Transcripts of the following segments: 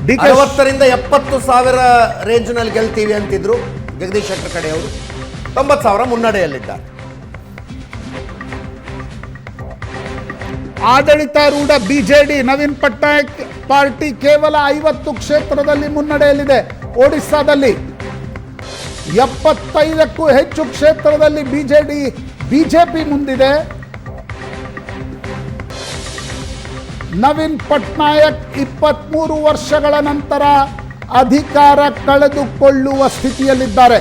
60,000 70,000 ರೇಂಜ್ನಲ್ಲಿ ಗೆಲ್ತೀವಿ ಅಂತಿದ್ರು ಜಗದೀಶ್ ಶೆಟ್ಟರ್ ಕಡೆಯವರು. 90,000 ಮುನ್ನಡೆಯಲ್ಲಿದ್ದಾರೆ. ಆಡಳಿತಾರೂಢ ಬಿಜೆಡಿ ನವೀನ್ ಪಟ್ನಾಯಕ್ ಪಾರ್ಟಿ ಕೇವಲ 50 ಕ್ಷೇತ್ರದಲ್ಲಿ ಮುನ್ನಡೆಯಲ್ಲಿದೆ. ಒಡಿಸ್ಸಾದಲ್ಲಿ 75ಕ್ಕೂ ಹೆಚ್ಚು ಕ್ಷೇತ್ರದಲ್ಲಿ ಬಿಜೆಪಿ ಮುಂದಿದೆ. ನವೀನ್ ಪಟ್ನಾಯಕ್ 23 ವರ್ಷಗಳ ನಂತರ ಅಧಿಕಾರ ಕಳೆದುಕೊಳ್ಳುವ ಸ್ಥಿತಿಯಲ್ಲಿದ್ದಾರೆ.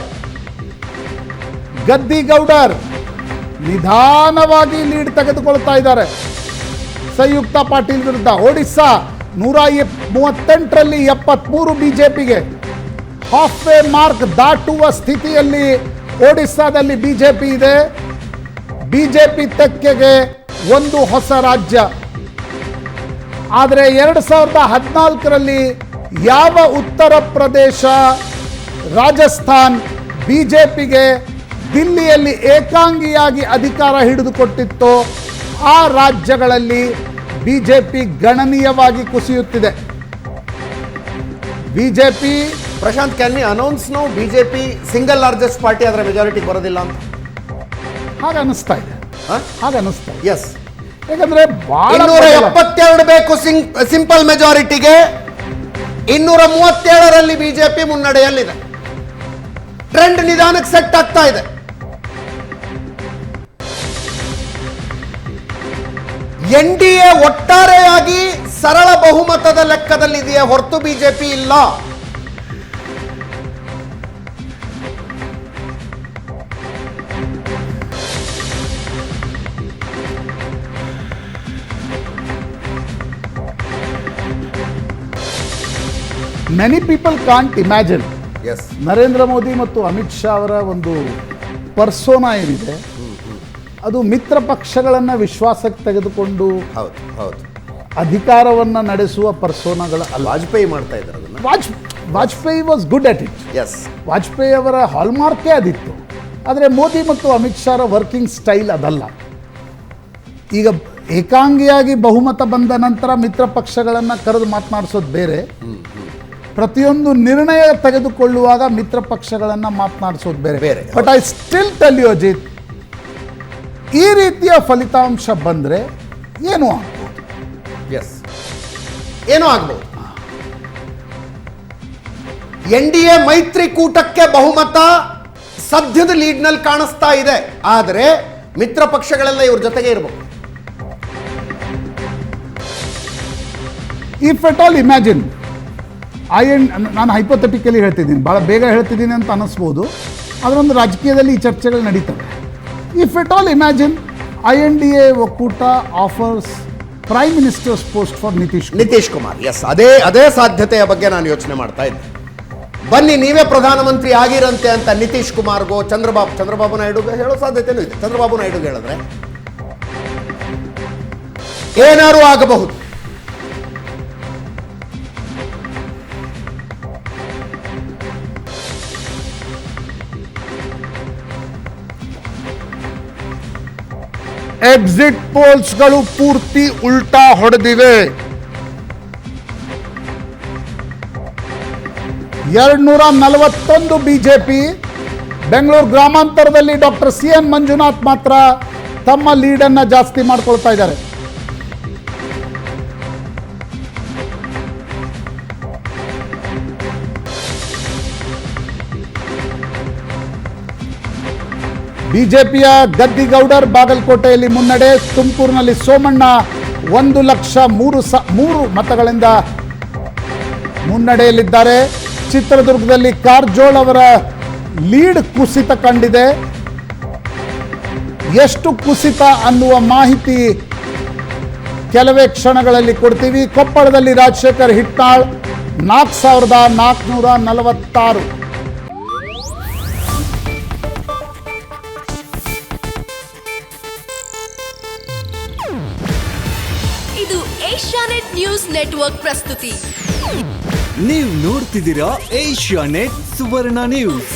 ಗದ್ದಿಗೌಡರ್ ನಿಧಾನವಾಗಿ ಲೀಡ್ ತೆಗೆದುಕೊಳ್ತಾ ಇದ್ದಾರೆ ಸಂಯುಕ್ತ ಪಾಟೀಲ್ ವಿರುದ್ಧ. ಒಡಿಸ್ಸಾ 138ರಲ್ಲಿ 73 ಬಿಜೆಪಿಗೆ. ಹಾಫ್ ವೇ ಮಾರ್ಕ್ ದಾಟುವ ಸ್ಥಿತಿಯಲ್ಲಿ ಒಡಿಸ್ಸಾದಲ್ಲಿ ಬಿಜೆಪಿ ಇದೆ. ಬಿಜೆಪಿ ತೆಕ್ಕೆಗೆ ಒಂದು ಹೊಸ ರಾಜ್ಯ. ಆದರೆ 2014ರಲ್ಲಿ ಯಾವ ಉತ್ತರ ಪ್ರದೇಶ, ರಾಜಸ್ಥಾನ್ ಬಿಜೆಪಿಗೆ ದಿಲ್ಲಿಯಲ್ಲಿ ಏಕಾಂಗಿಯಾಗಿ ಅಧಿಕಾರ ಹಿಡಿದುಕೊಟ್ಟಿತ್ತೋ ಆ ರಾಜ್ಯಗಳಲ್ಲಿ ಬಿಜೆಪಿ ಗಣನೀಯವಾಗಿ ಕುಸಿಯುತ್ತಿದೆ. BJP Prashant, can we announce now BJP single largest party, ಅದರ ಮೆಜಾರಿಟಿ ಬರೋದಿಲ್ಲ ಅಂತ ಹಾಗನ್ನಿಸ್ತಾ ಇದೆ. ಎಸ್, ಯಾಕಂದ್ರೆ 272 ಬೇಕು ಸಿಂಪಲ್ ಮೆಜಾರಿಟಿಗೆ. 237ರಲ್ಲಿ ಬಿಜೆಪಿ ಮುನ್ನಡೆಯಲ್ಲಿದೆ. ಟ್ರೆಂಡ್ ನಿಧಾನಕ್ಕೆ ಸೆಟ್ ಆಗ್ತಾ ಇದೆ. NDA ಒಟ್ಟಾರೆಯಾಗಿ ಸರಳ ಬಹುಮತದ ಲೆಕ್ಕದಲ್ಲಿದೆಯೇ ಹೊರತು ಬಿಜೆಪಿ ಇಲ್ಲ. Many people can't imagine yes, Narendra Modi ಮತ್ತು ಅಮಿತ್ ಶಾ ಅವರ ಒಂದು ಪರ್ಸೋನಾ ಏನಿದೆ ಅದು ಮಿತ್ರ ಪಕ್ಷಗಳನ್ನು ವಿಶ್ವಾಸಕ್ಕೆ ತೆಗೆದುಕೊಂಡು ಅಧಿಕಾರವನ್ನು ನಡೆಸುವ ಪರ್ಸೋನಾಗಳ ಅಲ್ಲ. ವಾಜಪೇಯಿ ಮಾಡ್ತಾ ಇದ್ದಾರೆ ಅದನ್ನು. Vajpayee was good at it. Yes, Vajpayee ಅವರ ಹಾಲ್ಮಾರ್ಕೇ ಅದಿತ್ತು. ಆದರೆ ಮೋದಿ ಮತ್ತು ಅಮಿತ್ ಶಾರ ವರ್ಕಿಂಗ್ ಸ್ಟೈಲ್ ಅದಲ್ಲ. ಈಗ ಏಕಾಂಗಿಯಾಗಿ ಬಹುಮತ ಬಂದ ನಂತರ ಮಿತ್ರ ಪಕ್ಷಗಳನ್ನು ಕರೆದು ಮಾತನಾಡಿಸೋದು ಬೇರೆ, ಪ್ರತಿಯೊಂದು ನಿರ್ಣಯ ತೆಗೆದುಕೊಳ್ಳುವಾಗ ಮಿತ್ರ ಪಕ್ಷಗಳನ್ನು ಮಾತನಾಡಿಸೋದು ಬೇರೆ. But I still tell you Ajit, ಈ ರೀತಿಯ ಫಲಿತಾಂಶ ಬಂದರೆ ಏನೂ ಆಗ್ಬೋದು. ಎಸ್, ಏನೂ ಆಗ್ಬೋದು. NDA ಮೈತ್ರಿಕೂಟಕ್ಕೆ ಬಹುಮತ ಸದ್ಯದ ಲೀಡ್ನಲ್ಲಿ ಕಾಣಿಸ್ತಾ ಇದೆ. ಆದರೆ ಮಿತ್ರ ಪಕ್ಷಗಳೆಲ್ಲ ಇವ್ರ ಜೊತೆಗೆ ಇರಬೇಕು. ಇಫ್ ಎಟ್ ಆಲ್ ಇಮ್ಯಾಜಿನ್ ನಾನು ಹೈಪೋಥೆಟಿಕಲಿ ಹೇಳ್ತಿದ್ದೀನಿ, ಭಾಳ ಬೇಗ ಹೇಳ್ತಿದ್ದೀನಿ ಅಂತ ಅನ್ನಿಸ್ಬೋದು, ಅದರೊಂದು ರಾಜಕೀಯದಲ್ಲಿ ಈ ಚರ್ಚೆಗಳು ನಡೀತವೆ. If at all imagine INDA ಒಕ್ಕೂಟ offers prime minister's post for Nitish Kumar. Yes, ಅದೇ ಸಾಧ್ಯತೆಯ ಬಗ್ಗೆ ನಾನು ಯೋಚನೆ ಮಾಡ್ತಾ ಇದ್ದೆ. ಬನ್ನಿ ನೀವೇ ಪ್ರಧಾನಮಂತ್ರಿ ಆಗಿರಂತೆ ಅಂತ ನಿತೀಶ್ ಕುಮಾರ್ಗೋ ಚಂದ್ರಬಾಬು ನಾಯ್ಡುಗೆ ಹೇಳೋ ಸಾಧ್ಯತೆನೂ ಇದೆ. ಚಂದ್ರಬಾಬು ನಾಯ್ಡುಗೆ ಹೇಳಿದ್ರೆ ಏನಾರು ಆಗಬಹುದು. ಎಕ್ಸಿಟ್ ಪೋಲ್ಸ್ಗಳು ಪೂರ್ತಿ ಉಲ್ಟಾ ಹೊಡೆದಿವೆ. 241 ಬಿಜೆಪಿ. ಬೆಂಗಳೂರು ಗ್ರಾಮಾಂತರದಲ್ಲಿ ಡಾಕ್ಟರ್ CN ಮಂಜುನಾಥ್ ಮಾತ್ರ ತಮ್ಮ ಲೀಡನ್ನು ಜಾಸ್ತಿ ಮಾಡ್ಕೊಳ್ತಾ ಇದ್ದಾರೆ. ಬಿಜೆಪಿಯ ಗದ್ದಿಗೌಡರ್ ಬಾಗಲಕೋಟೆಯಲ್ಲಿ ಮುನ್ನಡೆ. ತುಮಕೂರಿನಲ್ಲಿ ಸೋಮಣ್ಣ 1,03,000 ಮತಗಳಿಂದ ಮುನ್ನಡೆಯಲ್ಲಿದ್ದಾರೆ. ಚಿತ್ರದುರ್ಗದಲ್ಲಿ ಕಾರಜೋಳ್ ಅವರ ಲೀಡ್ ಕುಸಿತ ಕಂಡಿದೆ. ಎಷ್ಟು ಕುಸಿತ ಅನ್ನುವ ಮಾಹಿತಿ ಕೆಲವೇ ಕ್ಷಣಗಳಲ್ಲಿ ಕೊಡ್ತೀವಿ. ಕೊಪ್ಪಳದಲ್ಲಿ ರಾಜಶೇಖರ್ ಹಿಟ್ನಾಳ್ 4,446. ಇದು ಏಷ್ಯಾನೆಟ್ ನ್ಯೂಸ್ ನೆಟ್ವರ್ಕ್ ಪ್ರಸ್ತುತಿ. ನೀವು ನೋಡ್ತಿದ್ದೀರಾ ಏಷ್ಯಾನೆಟ್ ಸುವರ್ಣ ನ್ಯೂಸ್.